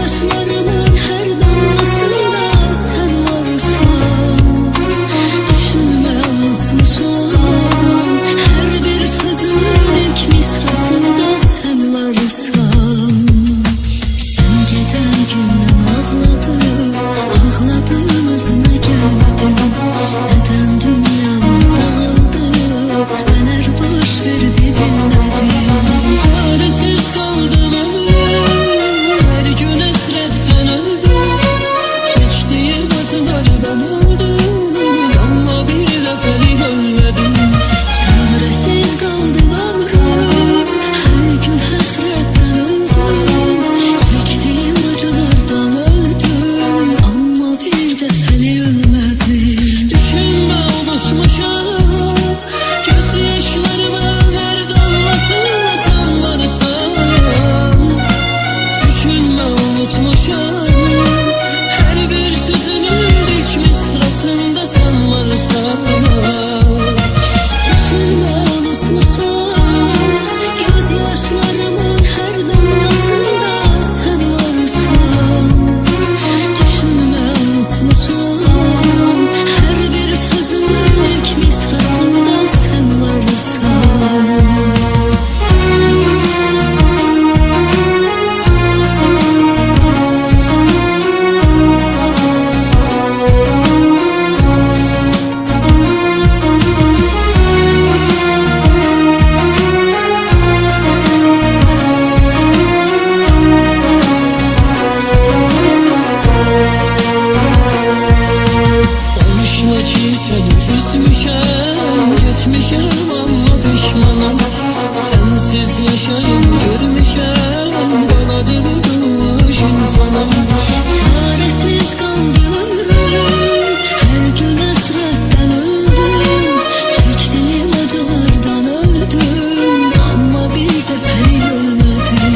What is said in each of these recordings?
Gözyaşlarımın her damlasında sen varsın. Düşünme unutmuşum, her bir sözümün ilk misrasında sen varsın. Sen giden günden ağladım, ağladım özüme gelmedim. Neden dünyamız dağıldı, neler boş verdi bilmedim. Çaresiz kaldım ömrüm, her gün esretten öldüm. Çektiğim acılardan öldüm, ama bir defeli ölmedim. Çaresiz kaldım ömrüm, her gün hasretten öldüm. Çektiğim acılardan öldüm, ama bir defeli ölmedim. Düşünme unutmuşum, gözyaşlarımın her damlasında sen varsan. Düşünme unutmuşum, her bir sözümün ilk misrasında sen varsan. Düşünme unutmuşum, gözyaşlarımın her damlasında sen varsan. Düşünme unutmuşum, her bir sözümün ilk misrasında sen varsan. Anışla ki seni üzmüşem, gitmişem ama pişmanım. Sensiz yaşayıp görmüşem, kanadını kırmış insanım. Çaresiz kaldım ömrüm, her gün hasretten öldüm. Çektiğim acılardan öldüm, ama bir defeli ölmedim.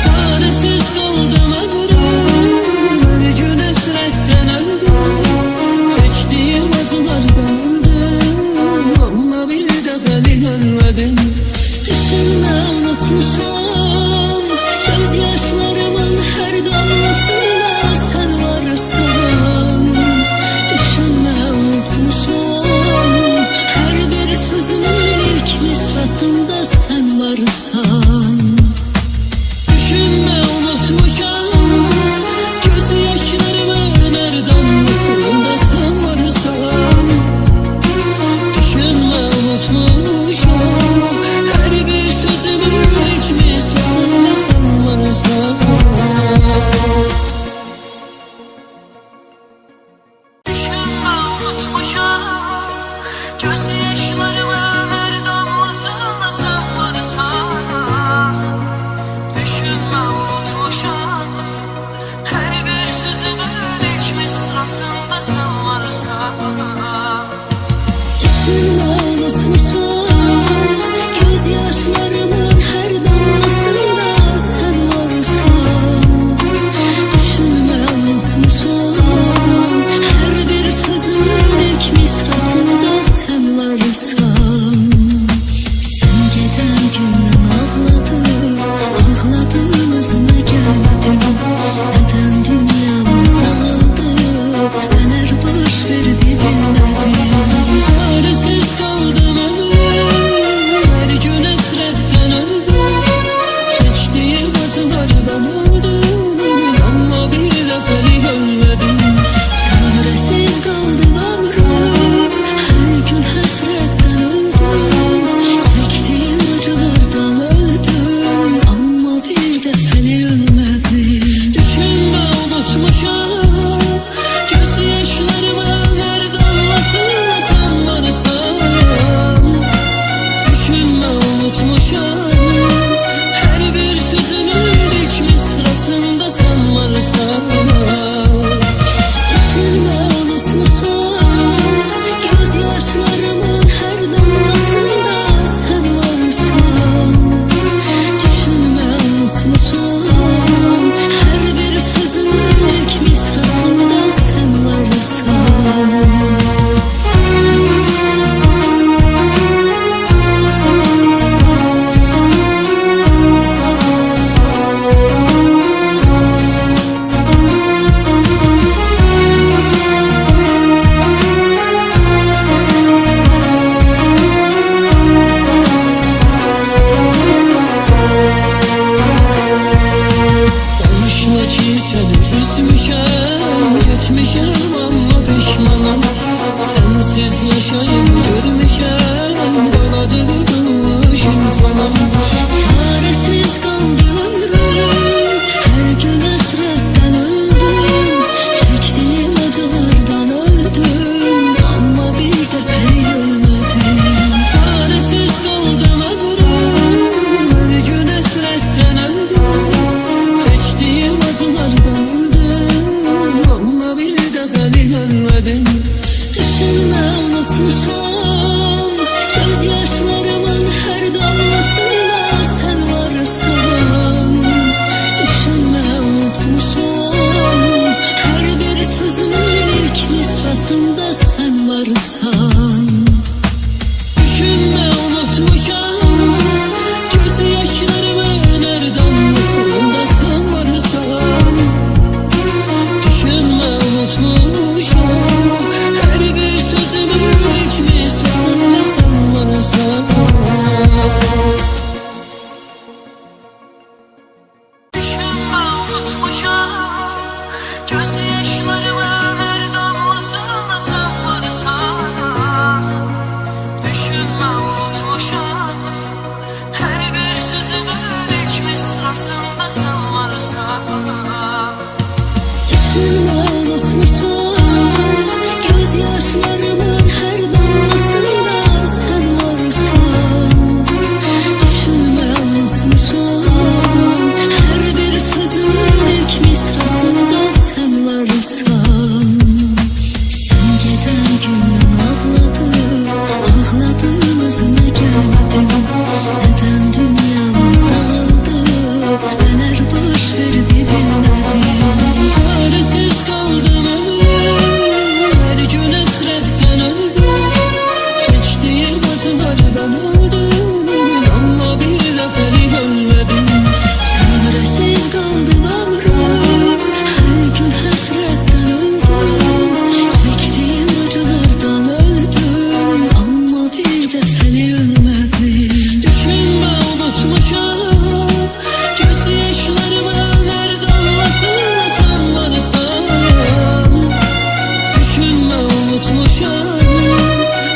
Çaresiz kaldım ömrüm, her gün hasretten öldüm. Çektiğim acılardan öldüm, ama bir defeli ölmedim. Düşünme unutmuşum, gözyaşlarımın her damlasında sen varsın. Düşünme unutmuşum, her bir sözümün ilk misrasında sen varsan. Düşünme unutmuşum, gözyaşlarımın her damlasında sen varsan. Düşünme unutmuşum, her bir sözümün ilk misrasında sen varsan. insanım. Çaresiz kaldı ömrüm, her gün hasretten öldüm. Çektiğim acılardan öldüm, ama bir defa ölmedim. Çaresiz kaldım ömrüm, her gün hasretten öldüm. Seçtiğim acılardan öldüm, ama bir defa ölmedim. Düşünme unutmuşum, gözyaşlarımın her damlasında sen varsın. Düşünme unutmuşum, her bir sözümün ilk misrasında sen varsın. Düşünme unutmuşum, gözyaşlarımın her damlasında sen varsan. Düşünme unutmuşum, her bir sözümün ilk misrasında sen varsan. Düşünme unutmuşum, gözyaşlarımın her damlasında sen varsan. Düşünme unutmuşum, her bir sözümün ilk misrasında sen varsan. Düşünme unutmuşum, gözyaşlarımın her damlasında sen varsın. Düşünme unutmuşum, her bir sözümün ilk misrasında sen varsın. Sen giden günden ağladım, ağladığımızına gelmedim. Neden dünyamız dağıldı, neler boş verdi bilmedim. Çaresiz kaldım ömrüm, her gün hasretten öldüm. Seçtiğim acılardan öldüm, ama bir defa ölmedim. Çaresiz kaldım ömrüm, her gün hasretten öldüm. Çektiğim acılardan öldüm, ama bir defa ölmedim. Düşünme unutmuşum, gözyaşlarımın her damlasında sen varsan. Düşünme unutmuşum,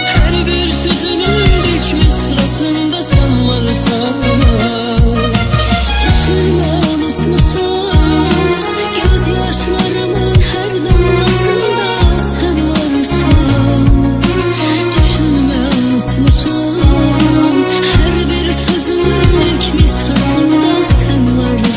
her bir sözümün ilk misrasında sen varsan. Düşünme unutmuşum, gözyaşlarımın her damlasında sen varsın. Düşünme unutmuşum, her bir sözümün ilk misrasında sen varsın.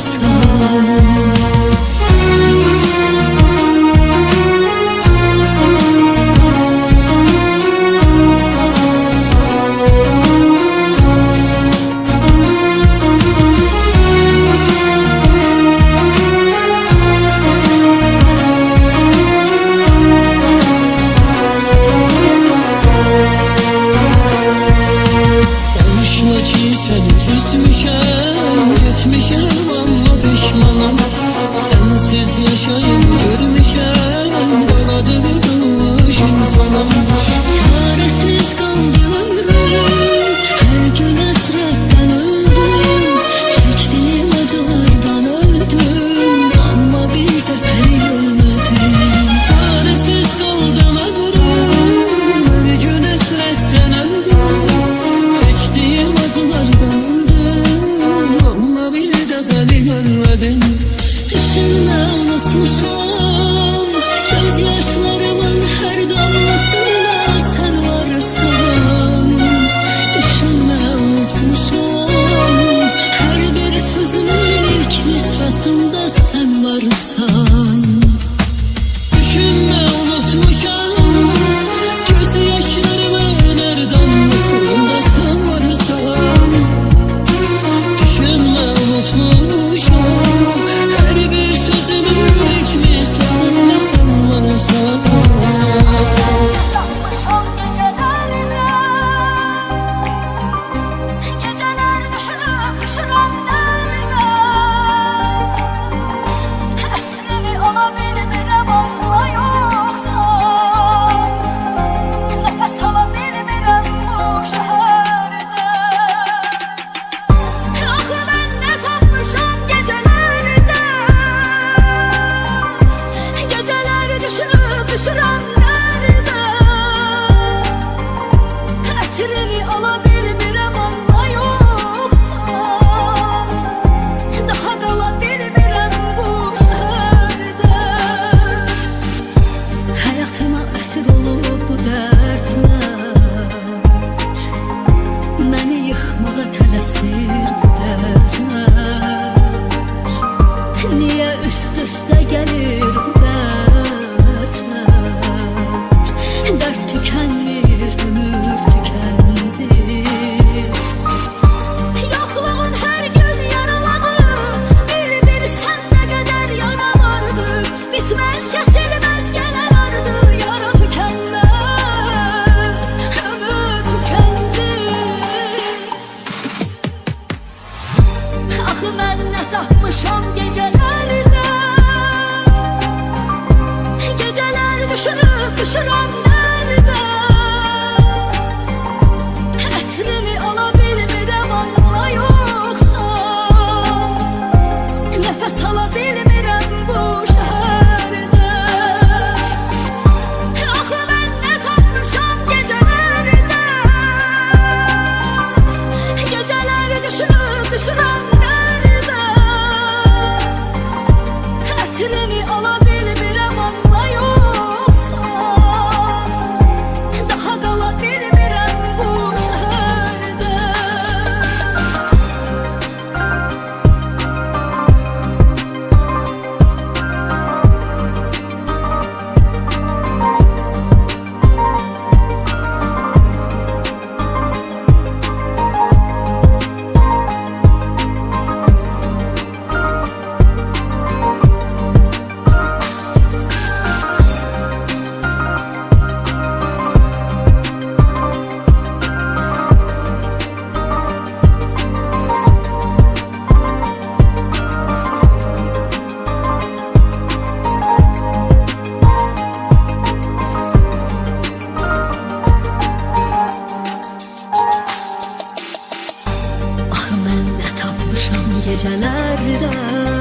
Bağışla ki seni üzmüşem, gitmişem ama pişmanım. Sensiz yaşayıp görmüşem, kanadı kırılmış insanım. Çaresiz kaldım ömrüm, her gün hasretten öldüm. Çektiğim acılardan öldüm, ama bir defa ölmedim. Çaresiz kaldım ömrüm, her gün hasretten öldüm. Seçtiğim acılardan öldüm, ama bir defa tapmışam gecelerde. Geceler düşünüp düşürəm nerede? Ətrini ala bilmirəm anla yoksa, nefes ala bilmirəm bu şehirde. Axı mən nə tapmışam gecelerde. Geceler düşünüp düşürəm nerede? Ətrini ala bilmirəm anla yoksa, daha qala bilmirəm bu şehirde. Axı mən nə tapmışam gecelerde.